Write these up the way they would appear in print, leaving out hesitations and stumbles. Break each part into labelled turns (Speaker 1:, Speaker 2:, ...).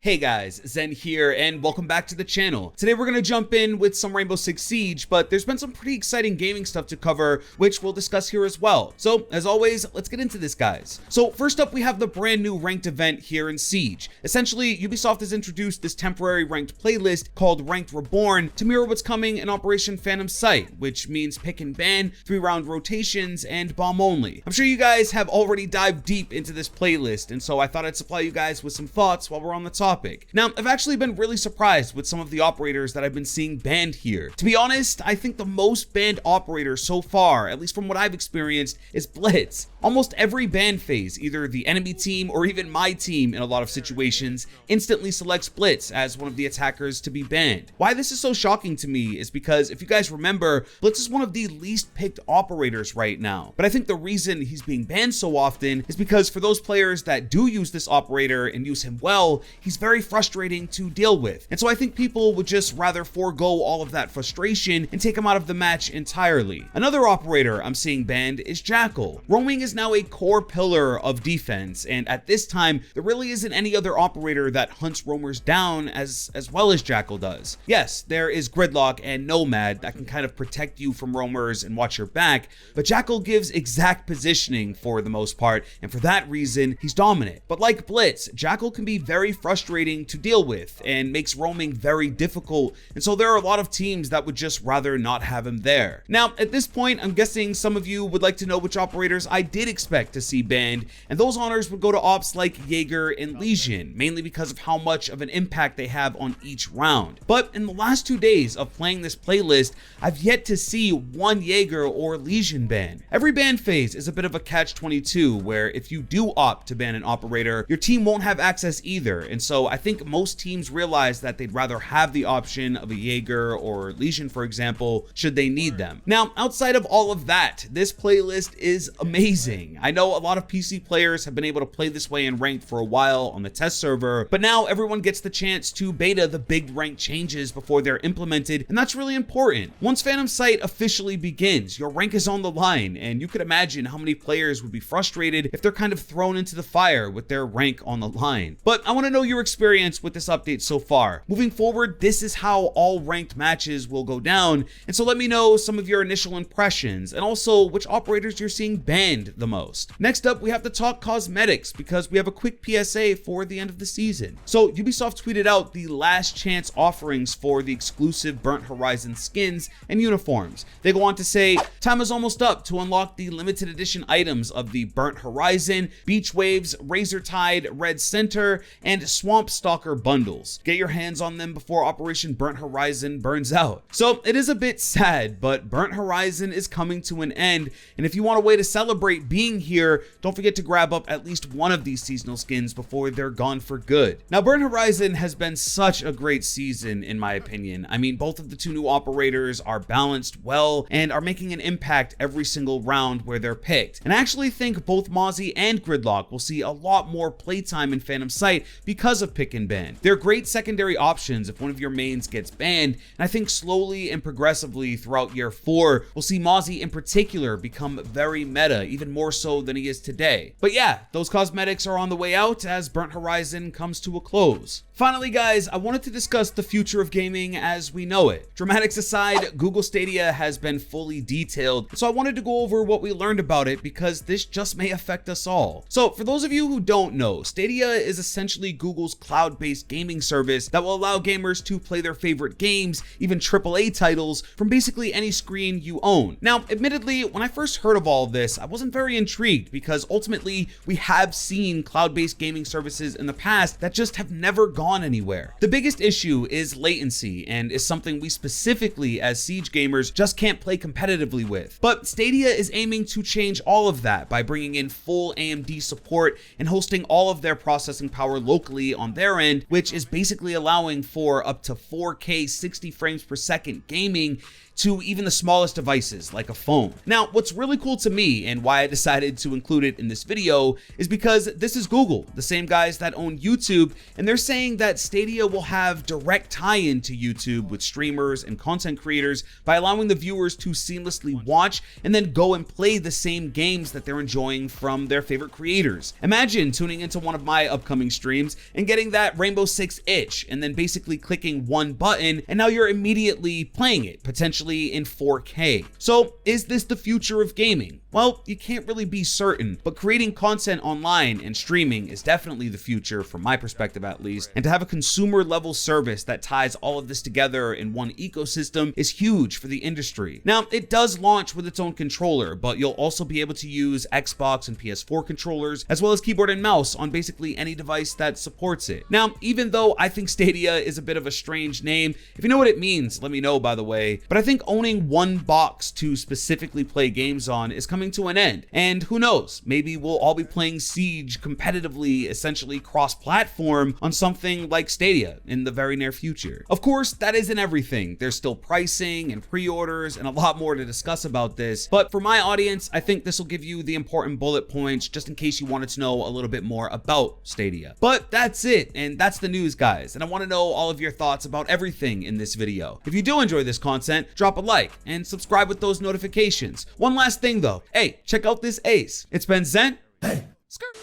Speaker 1: Hey guys, Zen here, and welcome back to the channel. Today we're going to jump in with some Rainbow Six Siege, but there's been some pretty exciting gaming stuff to cover, which we'll discuss here as well. So, as always, let's get into this, guys. So, first up, we have the brand new ranked event here in Siege. Essentially, Ubisoft has introduced this temporary ranked playlist called Ranked Reborn to mirror what's coming in Operation Phantom Sight, which means pick and ban, 3-round rotations, and bomb only. I'm sure you guys have already dived deep into this playlist, and so I thought I'd supply you guys with some thoughts while we're on the topic. Now, I've actually been really surprised with some of the operators that I've been seeing banned here. To be honest, I think the most banned operator so far, at least from what I've experienced, is Blitz. Almost every ban phase, either the enemy team or even my team in a lot of situations, instantly selects Blitz as one of the attackers to be banned. Why this is so shocking to me is because, if you guys remember, Blitz is one of the least picked operators right now. But I think the reason he's being banned so often is because for those players that do use this operator and use him well, he's very frustrating to deal with. And so I think people would just rather forego all of that frustration and take him out of the match entirely. Another operator I'm seeing banned is Jackal. Roaming is now a core pillar of defense, and at this time, there really isn't any other operator that hunts roamers down as well as Jackal does. Yes, there is Gridlock and Nomad that can kind of protect you from roamers and watch your back, but Jackal gives exact positioning for the most part, and for that reason, he's dominant. But like Blitz, Jackal can be very frustrating to deal with and makes roaming very difficult, and so there are a lot of teams that would just rather not have him there. Now, at this point, I'm guessing some of you would like to know which operators I did expect to see banned, and those honors would go to ops like Jaeger and Lesion, mainly because of how much of an impact they have on each round. But in the last 2 days of playing this playlist, I've yet to see one Jaeger or Lesion ban. Every ban phase is a bit of a catch-22, where if you do opt to ban an operator, your team won't have access either, and so I think most teams realize that they'd rather have the option of a Jaeger or Lesion, for example, should they need them. Now, outside of all of that, this playlist is amazing. I know a lot of PC players have been able to play this way in ranked for a while on the test server, but now everyone gets the chance to beta the big rank changes before they're implemented, and that's really important. Once Phantom Sight officially begins, your rank is on the line, and you could imagine how many players would be frustrated if they're kind of thrown into the fire with their rank on the line. But I want to know your experience with this update so far. Moving forward, this is how all ranked matches will go down, and so let me know some of your initial impressions, and also which operators you're seeing banned the most. Next up, we have to talk cosmetics, because we have a quick PSA for the end of the season. So Ubisoft tweeted out the last chance offerings for the exclusive Burnt Horizon skins and uniforms. They go on to say, time is almost up to unlock the limited edition items of the Burnt Horizon, Beach Waves, Razor Tide, Red Center, and Swamp Stalker bundles. Get your hands on them before Operation Burnt Horizon burns out. So it is a bit sad, but Burnt Horizon is coming to an end, and if you want a way to celebrate being here, don't forget to grab up at least one of these seasonal skins before they're gone for good. Now, Burnt Horizon has been such a great season in my opinion. I mean, both of the two new operators are balanced well and are making an impact every single round where they're picked. And I actually think both Mozzie and Gridlock will see a lot more playtime in Phantom Sight because of pick and ban. They're great secondary options if one of your mains gets banned, and I think slowly and progressively throughout year 4, we'll see Mozzie in particular become very meta, even more so than he is today. But yeah, those cosmetics are on the way out as Burnt Horizon comes to a close. Finally, guys, I wanted to discuss the future of gaming as we know it. Dramatics aside, Google Stadia has been fully detailed, so I wanted to go over what we learned about it because this just may affect us all. So for those of you who don't know, Stadia is essentially Google's cloud-based gaming service that will allow gamers to play their favorite games, even AAA titles, from basically any screen you own. Now, admittedly, when I first heard of all of this, I wasn't very intrigued because ultimately we have seen cloud-based gaming services in the past that just have never gone anywhere. The biggest issue is latency, and is something we specifically as Siege gamers just can't play competitively with. But Stadia is aiming to change all of that by bringing in full AMD support and hosting all of their processing power locally on their end, which is basically allowing for up to 4K 60 frames per second gaming to even the smallest devices like a phone. Now, what's really cool to me and why I decided to include it in this video is because this is Google, the same guys that own YouTube, and they're saying that Stadia will have direct tie-in to YouTube with streamers and content creators by allowing the viewers to seamlessly watch and then go and play the same games that they're enjoying from their favorite creators. Imagine tuning into one of my upcoming streams and getting getting that Rainbow Six itch and then basically clicking one button and now you're immediately playing it, potentially in 4K. So is this the future of gaming? Well, you can't really be certain, but creating content online and streaming is definitely the future from my perspective at least, and to have a consumer level service that ties all of this together in one ecosystem is huge for the industry. Now, it does launch with its own controller, but you'll also be able to use Xbox and PS4 controllers, as well as keyboard and mouse on basically any device that supports it. Now, even though I think Stadia is a bit of a strange name, if you know what it means, let me know by the way, but I think owning one box to specifically play games on is coming to an end, and who knows, maybe we'll all be playing Siege competitively, essentially cross-platform on something like Stadia in the very near future. Of course, that isn't everything. There's still pricing and pre-orders and a lot more to discuss about this, but for my audience, I think this will give you the important bullet points just in case you wanted to know a little bit more about Stadia. But that's it, and that's the news, guys, and I want to know all of your thoughts about everything in this video. If you do enjoy this content, drop a like and subscribe with those notifications. One last thing though, hey, check out this ace. It's been Zen. Hey. Skirt.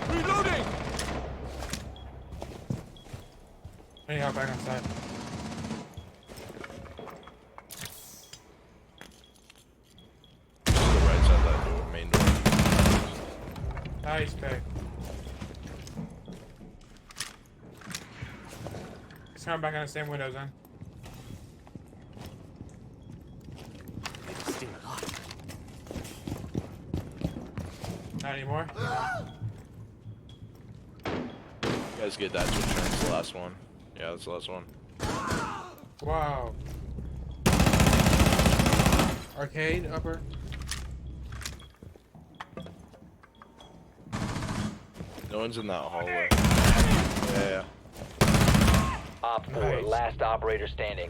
Speaker 2: Reloading! Anyhow, back on side.
Speaker 3: To the right side of that door, main door.
Speaker 2: Nice pick. He's coming back on the same window, Zen. Not anymore.
Speaker 3: You guys get that switch turn, it's the last one. Yeah, that's the last one.
Speaker 2: Wow. Arcade, upper.
Speaker 3: No one's in that hallway. Yeah.
Speaker 4: Op 4,
Speaker 2: Nice.
Speaker 4: last operator standing.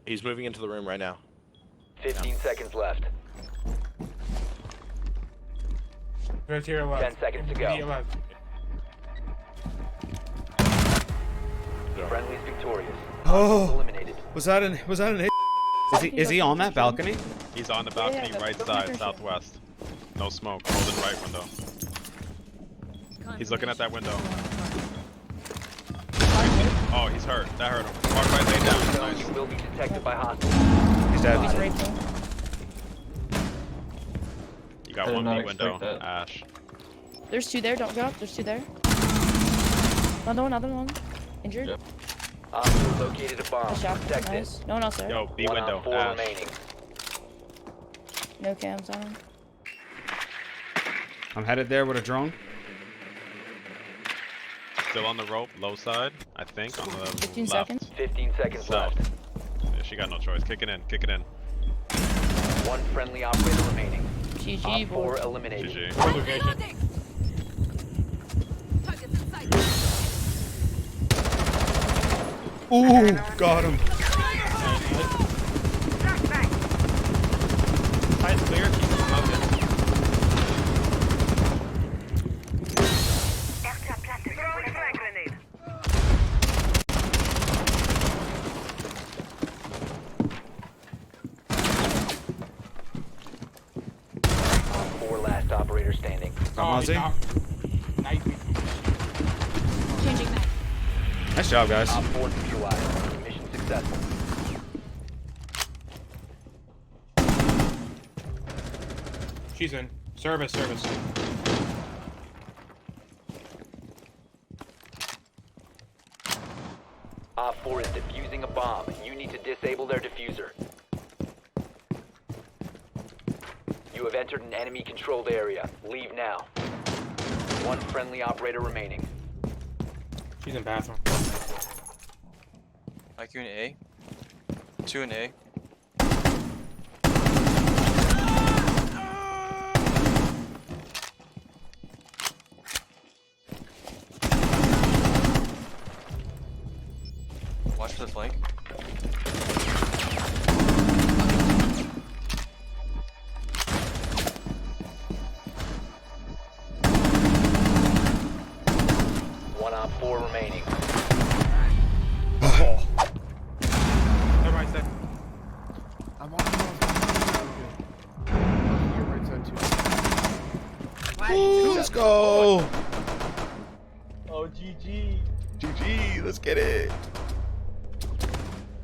Speaker 3: He's moving into the room right now.
Speaker 4: 15 seconds left.
Speaker 2: Right to your left.
Speaker 4: 10 seconds to go.
Speaker 2: Immediate left.
Speaker 4: Friendly's victorious.
Speaker 1: Oh,
Speaker 4: Eliminated.
Speaker 1: was that an is he on that balcony?
Speaker 5: He's on the balcony,
Speaker 6: Yeah,
Speaker 5: right
Speaker 6: that's
Speaker 5: side,
Speaker 6: for sure.
Speaker 5: southwest. No smoke. Holding right window. He's looking at that window. Oh, he's hurt. That hurt him. Mark right, lay down. Nice.
Speaker 4: You will be detected by hostiles.
Speaker 1: He's dead.
Speaker 6: He's raping.
Speaker 5: You got
Speaker 7: I did
Speaker 5: one
Speaker 7: not
Speaker 5: B window,
Speaker 7: expect that.
Speaker 5: Ash.
Speaker 6: There's two there. Don't go up. There's two there. Another one. Injured.
Speaker 7: Yep.
Speaker 4: Op 4 located a bomb.
Speaker 6: I shot.
Speaker 4: Protect it.
Speaker 6: Nice. No one else there.
Speaker 5: Yo, B
Speaker 4: One
Speaker 5: window,
Speaker 4: Op 4
Speaker 5: Ash.
Speaker 4: remaining.
Speaker 6: No cams on him.
Speaker 1: I'm headed there with a drone.
Speaker 5: Still on the rope, low side, I think, on the
Speaker 6: 15
Speaker 5: left.
Speaker 6: seconds.
Speaker 4: 15 seconds
Speaker 5: South.
Speaker 4: left.
Speaker 5: Yeah, she got no choice. Kick it in, kick it in.
Speaker 4: One friendly operator remaining.
Speaker 6: GG,
Speaker 4: Op 4
Speaker 6: boy.
Speaker 4: eliminated.
Speaker 5: GG.
Speaker 2: Good location.
Speaker 1: Ooh, got him.
Speaker 5: Side's clear, keep him smoking.
Speaker 4: Op 4 last operator standing.
Speaker 1: Got Mozzie.
Speaker 2: Nice.
Speaker 6: Changing back.
Speaker 1: Nice job, guys.
Speaker 4: Op 4 neutralized. Mission successful.
Speaker 2: She's in. Service.
Speaker 4: Op 4 is defusing a bomb. You need to disable their diffuser. You have entered an enemy-controlled area. Leave now. One friendly operator remaining.
Speaker 2: She's in bathroom.
Speaker 7: IQ in A. 2 in A. Watch for the flank.
Speaker 4: One Op 4 remaining.
Speaker 2: Never mind, Seth.
Speaker 1: Ooh, let's go.
Speaker 8: Oh, GG.
Speaker 1: GG, let's get it.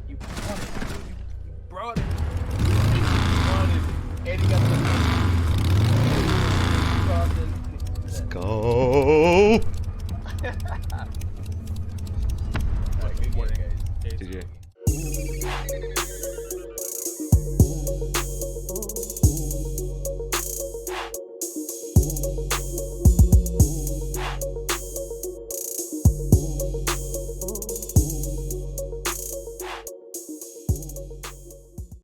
Speaker 8: You brought it. You brought it. You brought it. And he got the
Speaker 1: Let's go.
Speaker 8: Alright, good game, guys.
Speaker 1: GG.